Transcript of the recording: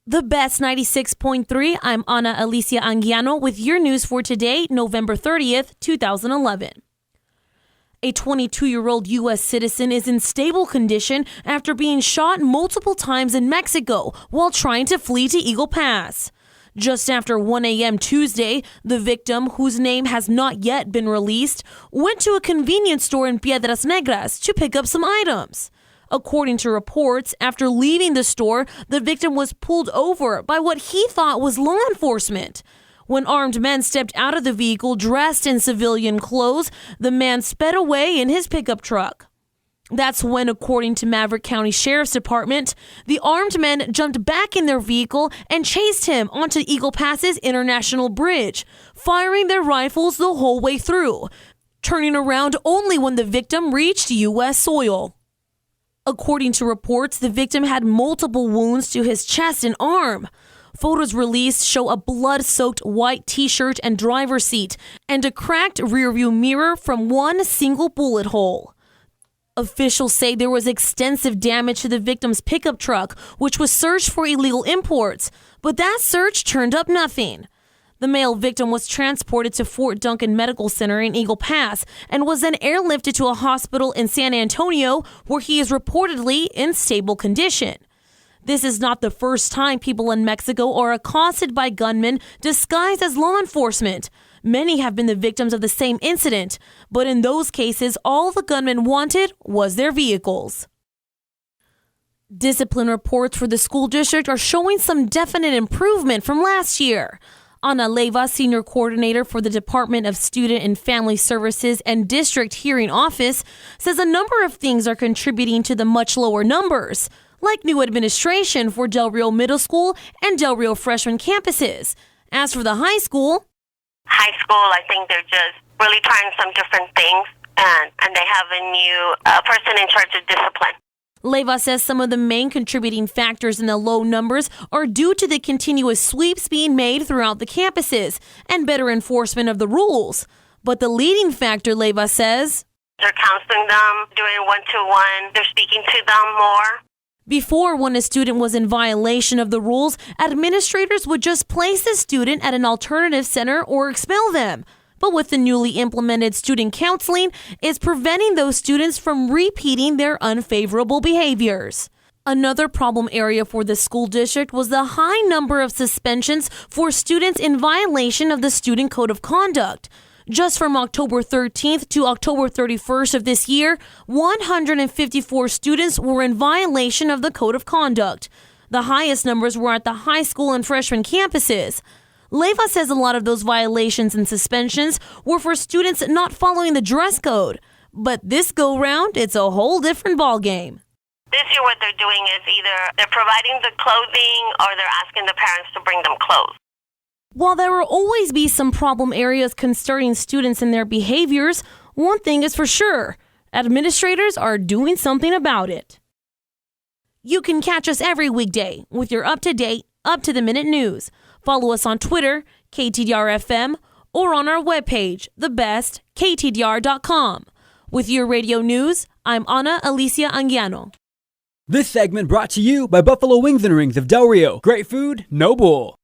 The Best 96.3, I'm Ana Alicia Anguiano with your news for today, November 30th, 2011. A 22-year-old U.S. citizen is in stable condition after being shot multiple times in Mexico while trying to flee to Eagle Pass. Just after 1 a.m. Tuesday, the victim, whose name has not yet been released, went to a convenience store in Piedras Negras to pick up some items. According to reports, after leaving the store, the victim was pulled over by what he thought was law enforcement. When armed men stepped out of the vehicle dressed in civilian clothes, the man sped away in his pickup truck. That's when, according to Maverick County Sheriff's Department, the armed men jumped back in their vehicle and chased him onto Eagle Pass's International Bridge, firing their rifles the whole way through, turning around only when the victim reached U.S. soil. According to reports, the victim had multiple wounds to his chest and arm. Photos released show a blood-soaked white t-shirt and driver's seat and a cracked rearview mirror from one single bullet hole. Officials say there was extensive damage to the victim's pickup truck, which was searched for illegal imports, but that search turned up nothing. The male victim was transported to Fort Duncan Medical Center in Eagle Pass and was then airlifted to a hospital in San Antonio, where he is reportedly in stable condition. This is not the first time people in Mexico are accosted by gunmen disguised as law enforcement. Many have been the victims of the same incident, but in those cases, all the gunmen wanted was their vehicles. Discipline reports for the school district are showing some definite improvement from last year. Ana Leyva, Senior Coordinator for the Department of Student and Family Services and District Hearing Office, says a number of things are contributing to the much lower numbers, like new administration for Del Rio Middle School and Del Rio Freshman campuses. As for the high school, I think they're just really trying some different things, and they have a new person in charge of discipline. Leyva says some of the main contributing factors in the low numbers are due to the continuous sweeps being made throughout the campuses and better enforcement of the rules. But the leading factor, Leyva says, they're counseling them, doing one-to-one, they're speaking to them more. Before, when a student was in violation of the rules, administrators would just place the student at an alternative center or expel them. But with the newly implemented student counseling, it's preventing those students from repeating their unfavorable behaviors. Another problem area for the school district was the high number of suspensions for students in violation of the Student Code of Conduct. Just from October 13th to October 31st of this year, 154 students were in violation of the Code of Conduct. The highest numbers were at the high school and freshman campuses. Leyva says a lot of those violations and suspensions were for students not following the dress code. But this go-round, it's a whole different ballgame. This year what they're doing is either they're providing the clothing or they're asking the parents to bring them clothes. While there will always be some problem areas concerning students and their behaviors, one thing is for sure, administrators are doing something about it. You can catch us every weekday with your up-to-date, up-to-the-minute news. Follow us on Twitter, KTDR-FM, or on our webpage, thebestktdr.com. With your radio news, I'm Ana Alicia Anguiano. This segment brought to you by Buffalo Wings and Rings of Del Rio. Great food, no bull.